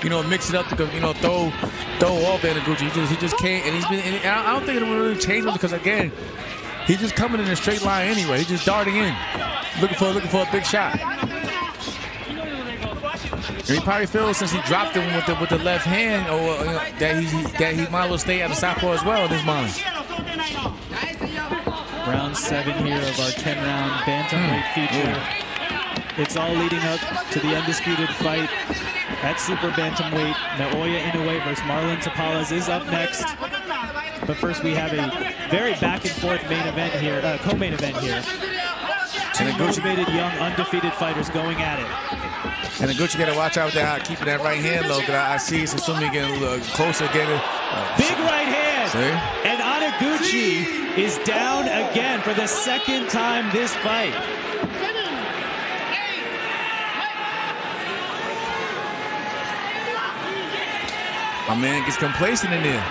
you know, mix it up to, you know, throw off Anaguchi. He just can't, and he's been. And I don't think it will really change him because again, he's just coming in a straight line anyway. He's just darting in, looking for a big shot. And he probably feels since he dropped him with the left hand, or you know, that he might as well stay at the southpaw as well in his mind. Round 7 here of our 10-round bantamweight feature. It's all leading up to the undisputed fight at super bantamweight. Naoya Inoue versus Marlon Tapales is up next. But first, we have a very back-and-forth main event here, co-main event here. Two motivated, young, undefeated fighters going at it. And Anaguchi got to watch out with that, keeping that right hand low. Because I see Tsutsumi getting a little closer, getting big right hand. See? And Anaguchi is down again for the second time this fight. My man gets complacent in there.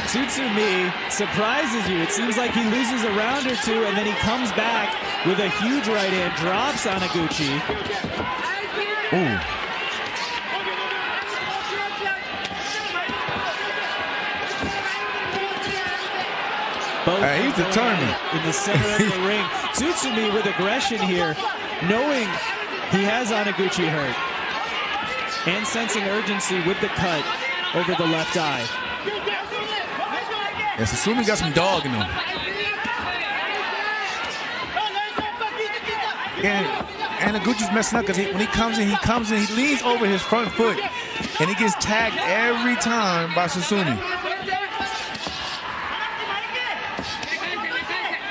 Tsutsumi surprises you. It seems like he loses a round or two, and then he comes back with a huge right hand, drops Anaguchi. Ooh. He's determined. In the center of the ring. Tsutsumi with aggression here, knowing he has Anaguchi hurt. And sensing urgency with the cut over the left eye. Yeah, Tsutsumi got some dog in him. And Anaguchi's messing up because when he comes in, he leans over his front foot, and he gets tagged every time by Tsutsumi.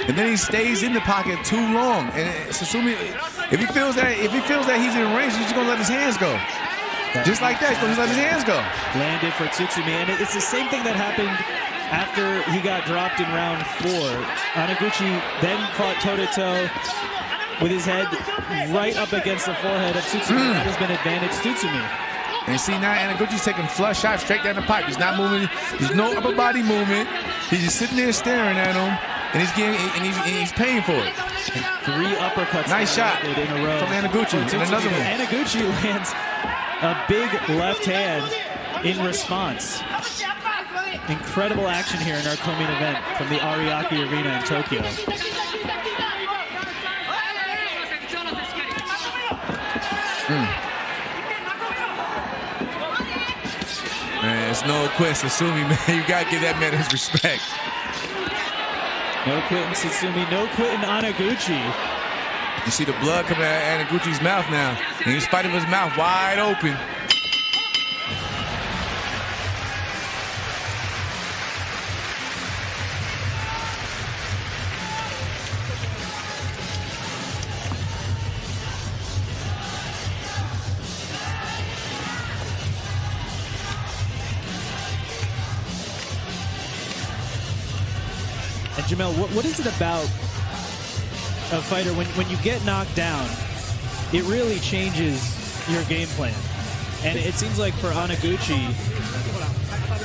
And then he stays in the pocket too long. And Tsutsumi, if he feels that he's in range, he's just gonna let his hands go. Just like that, he's gonna let his hands go. Landed for Tsutsumi, and it's the same thing that happened after he got dropped in round 4. Anaguchi then fought toe-to-toe with his head right up against the forehead of Tsutsumi. That has been advantage Tsutsumi. And see now Anaguchi's taking flush shots straight down the pipe. He's not moving. There's no upper body movement. He's just sitting there staring at him, and he's paying for it. And 3 uppercuts. Nice shot in a row from Anaguchi. And another one. Anaguchi lands a big left hand in response. Incredible action here in our co-main event from the Ariake Arena in Tokyo. Man, it's no quit, Tsutsumi, man. You gotta give that man his respect. No quitting Tsutsumi, no quitting Anaguchi. You see the blood coming out of Anaguchi's mouth now. And he's fighting with his mouth wide open. And Jamel, what is it about a fighter when you get knocked down, it really changes your game plan? And it seems like for Anaguchi,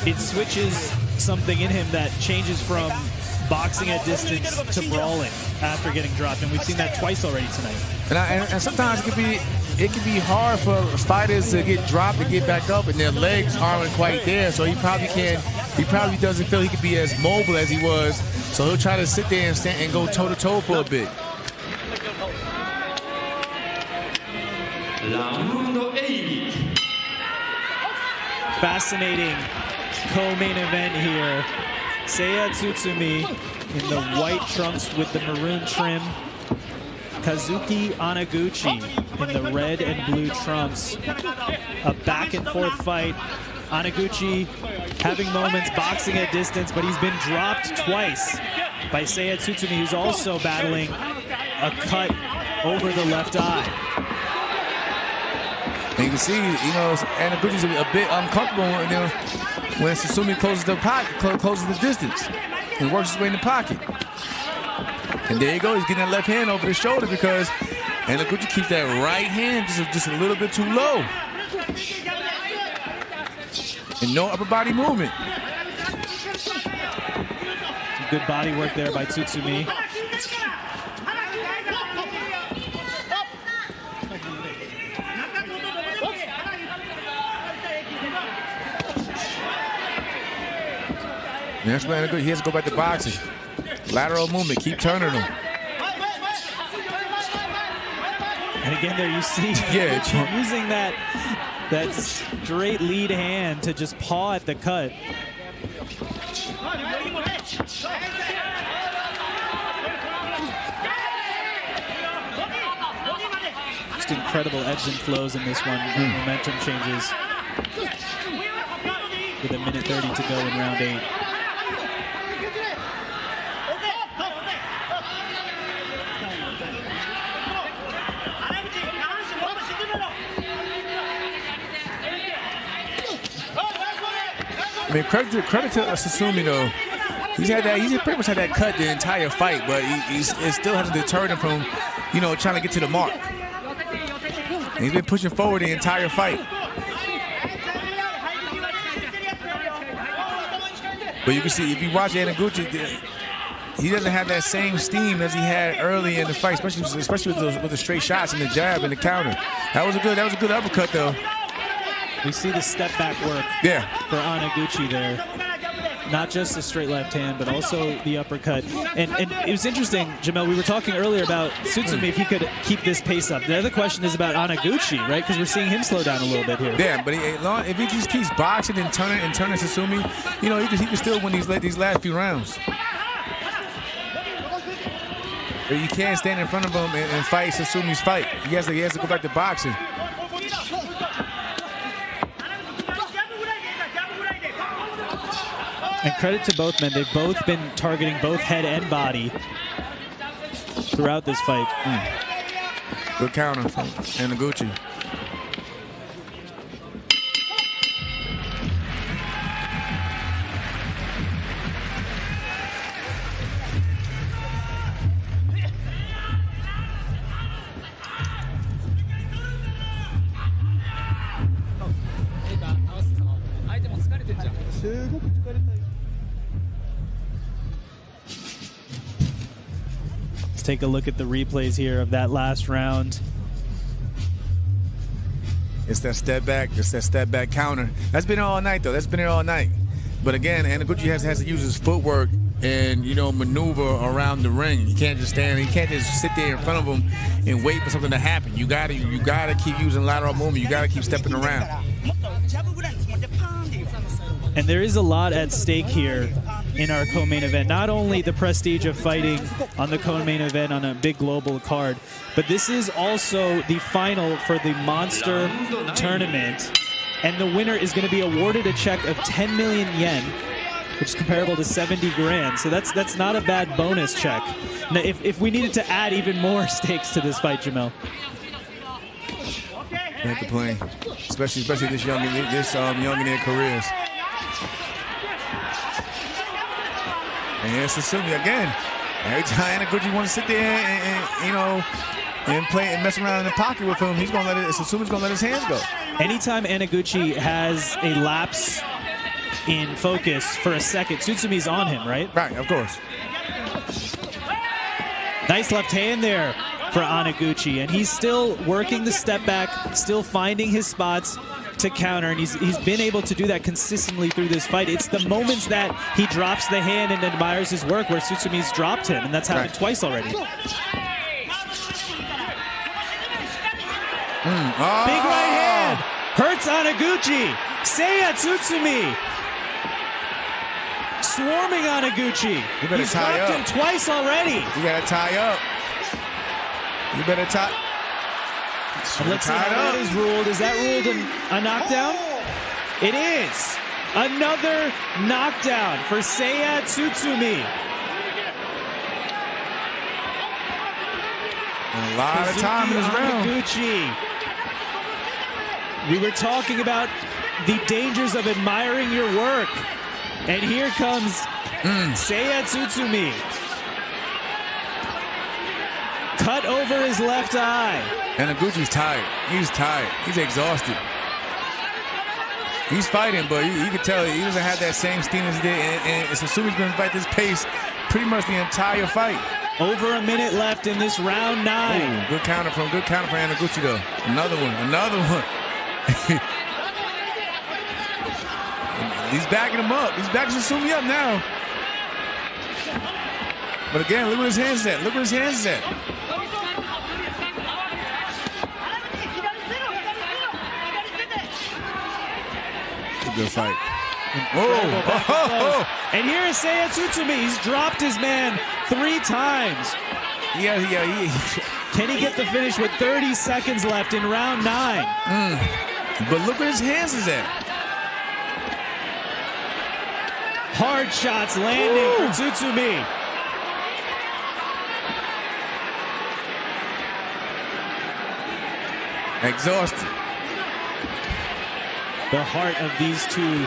it switches something in him that changes from boxing at distance to brawling after getting dropped, and we've seen that twice already tonight. And sometimes it can be hard for fighters to get dropped and get back up, and their legs aren't quite there. So he probably doesn't feel he could be as mobile as he was. So he'll try to sit there and stand and go toe to toe for a bit. Fascinating co-main event here. Seiya Tsutsumi in the white trunks with the maroon trim. Kazuki Anaguchi in the red and blue trunks. A back and forth fight. Anaguchi having moments boxing at distance, but he's been dropped twice by Seiya Tsutsumi, who's also battling a cut over the left eye. And you can see, you know, Anaguchi's a bit uncomfortable when Tsutsumi closes the pocket, closes the distance, and works his way in the pocket. And there you go, he's getting that left hand over the shoulder because Anaguchi keeps that right hand just a little bit too low. And no upper body movement. Some good body work there by Tsutsumi. That's man, he has to go back to boxing. Lateral movement, keep turning him. And again, there you see using that straight lead hand to just paw at the cut. Just incredible ebbs and flows in this one. Momentum changes with 1:30 to go in round 8. I mean, credit to Tsutsumi though. He's pretty much had that cut the entire fight, but it still hasn't deterred him from, trying to get to the mark. And he's been pushing forward the entire fight. But you can see, if you watch Anaguchi, he doesn't have that same steam as he had early in the fight, especially with the straight shots and the jab and the counter. That was a good uppercut though. We see the step back work for Anaguchi there. Not just the straight left hand, but also the uppercut. And it was interesting, Jamel, we were talking earlier about Tsutsumi, if he could keep this pace up. The other question is about Anaguchi, right? Because we're seeing him slow down a little bit here. Yeah, but if he just keeps boxing and turning Tsutsumi, he can still win these last few rounds. But you can't stand in front of him and fight Tsutsumi's fight. He has to go back to boxing. And credit to both men. They've both been targeting both head and body throughout this fight. Good counter from Anaguchi. Take a look at the replays here of that last round. It's that step back counter. That's been all night though. That's been there all night. But again, Anaguchi has to use his footwork and maneuver around the ring. You can't just stand. You can't just sit there in front of him and wait for something to happen. You gotta keep using lateral movement. You gotta keep stepping around. And there is a lot at stake here in our co-main event. Not only the prestige of fighting on the co-main event on a big global card, but this is also the final for the Monster Tournament. And the winner is going to be awarded a check of 10 million yen, which is comparable to 70 grand. So that's not a bad bonus check. Now, if we needed to add even more stakes to this fight, Jamel. Can't complain, especially this young in their careers. And here's Tsutsumi again. Every time Anaguchi wants to sit there and play and mess around in the pocket with him, Tsutsumi's gonna let his hands go. Anytime Anaguchi has a lapse in focus for a second, Tsutsumi's on him, right? Right, of course. Nice left hand there for Anaguchi, and he's still working the step back, still finding his spots to counter, and he's been able to do that consistently through this fight. It's the moments that he drops the hand and admires his work where Tsutsumi's dropped him, and that's happened twice already. Oh. Big right hand hurts Anaguchi. Seiya Tsutsumi swarming Anaguchi. You better He's tie dropped up. him twice already. You gotta tie up. You better tie. And let's see how that is ruled. Is that ruled a knockdown? It is. Another knockdown for Seiya Tsutsumi. A lot of time in this round. Anaguchi. We were talking about the dangers of admiring your work. And here comes Seiya Tsutsumi. Cut over his left eye. Anaguchi's tired. He's tired. He's exhausted. He's fighting, but you can tell he doesn't have that same steam as he did. And Tsutsumi's been fighting this pace pretty much the entire fight. Over a minute left in this round 9. Ooh, good counter for Anaguchi though. Another one. He's backing him up. He's backing Tsutsumi up now. But again, look where his hands is at. Look where his hands is at. It's a good fight. Oh. And here is Seiya Tsutsumi. He's dropped his man 3 times. Yeah. Can he get the finish with 30 seconds left in round 9? But look where his hands is at. Hard shots landing for Tsutsumi. Exhausted. The heart of these two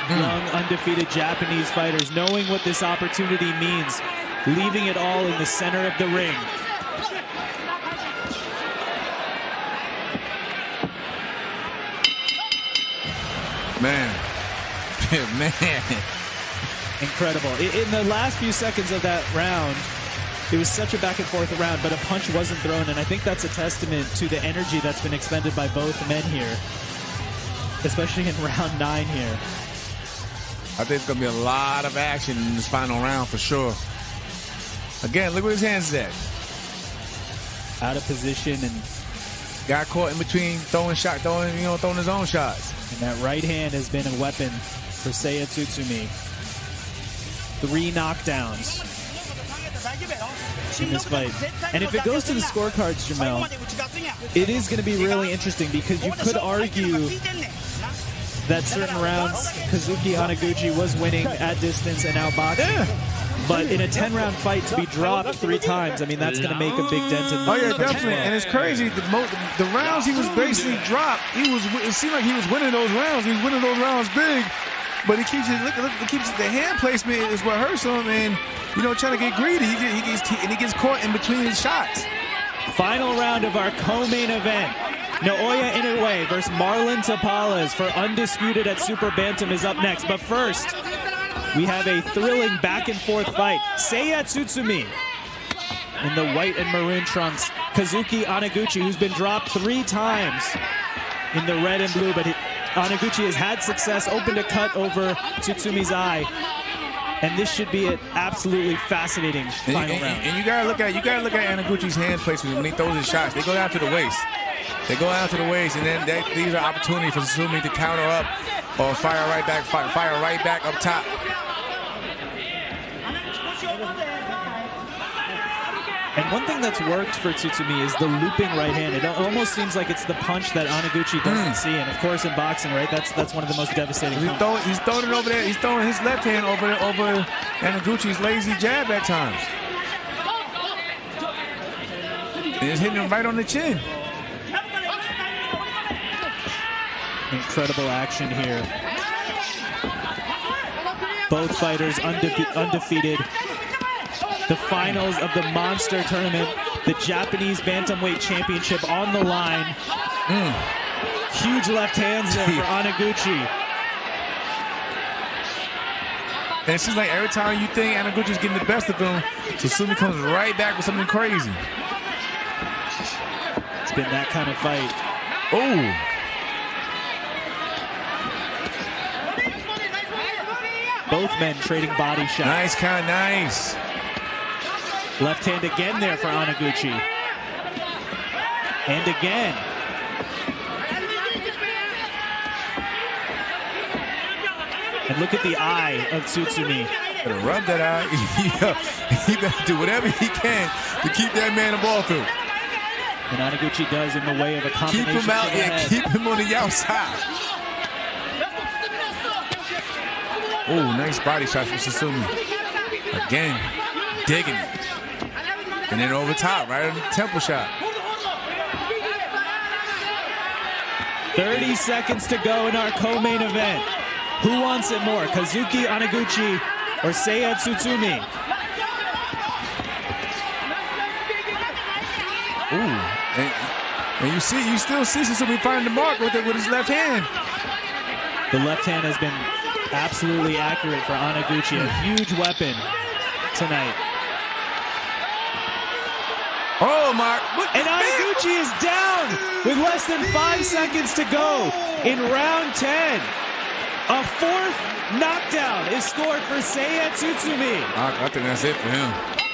young, undefeated Japanese fighters, knowing what this opportunity means, leaving it all in the center of the ring. Man. Man. Incredible. In the last few seconds of that round, it was such a back and forth round, but a punch wasn't thrown, and I think that's a testament to the energy that's been expended by both men here, especially in round 9 here. I think it's going to be a lot of action in this final round for sure. Again, look where his hands is at. Out of position and got caught in between throwing his own shots. And that right hand has been a weapon for Seiya Tsutsumi. 3 knockdowns in this fight. And if it goes to the scorecards, Jamel, it is going to be really interesting because you could argue that certain rounds Kazuki Anaguchi was winning at distance and outboxing. Yeah. But in a 10-round fight to be dropped 3 times, I mean, that's going to make a big dent in the definitely. And it's crazy. The rounds he was basically dropped, it seemed like he was winning those rounds. He was winning those rounds big. But he keeps the hand placement is what hurts him, and trying to get greedy. He gets caught in between his shots. Final round of our co-main event. Naoya Inoue versus Marlon Tapales for undisputed at Super Bantam is up next. But first, we have a thrilling back and forth fight. Seiya Tsutsumi in the white and maroon trunks. Kazuki Anaguchi, who's been dropped 3 times in the red and blue, but Anaguchi has had success, opened a cut over Tsutsumi's eye. And this should be an absolutely fascinating final round. And you gotta look at Anaguchi's hand placement when he throws his shots. They go down to the waist. They go out to the waist, and then these are opportunities for Tsutsumi to counter up or fire right back up top. And one thing that's worked for Tsutsumi is the looping right hand. It almost seems like it's the punch that Anaguchi doesn't see. And of course, in boxing, right, that's one of the most devastating. He's throwing it over there. He's throwing his left hand over Anaguchi's lazy jab at times. And it's hitting him right on the chin. Incredible action here. Both fighters undefeated. The finals of the Monster Tournament, the Japanese Bantamweight Championship on the line. Huge left hands there for Anaguchi. And it seems like every time you think Anaguchi's getting the best of him, Tsutsumi comes right back with something crazy. It's been that kind of fight. Oh. Both men trading body shots. Nice count, nice. Left hand again there for Anaguchi. And again. And look at the eye of Tsutsumi. Better rub that eye. He better do whatever he can to keep that man off him. And Anaguchi does in the way of a combination. Keep him out and keep him on the outside. Oh, nice body shot from Tsutsumi. Again, digging it. And then over top, right on the temple shot. 30 seconds to go in our co-main event. Who wants it more, Kazuki Anaguchi or Seiya Tsutsumi? Ooh, and you still see Tsutsumi finding the mark with his left hand. The left hand has been absolutely accurate for Anaguchi, a huge weapon tonight. Oh my! And Anaguchi is down with less than 5 seconds to go in round 10. A fourth knockdown is scored for Seiya Tsutsumi. I think that's it for him.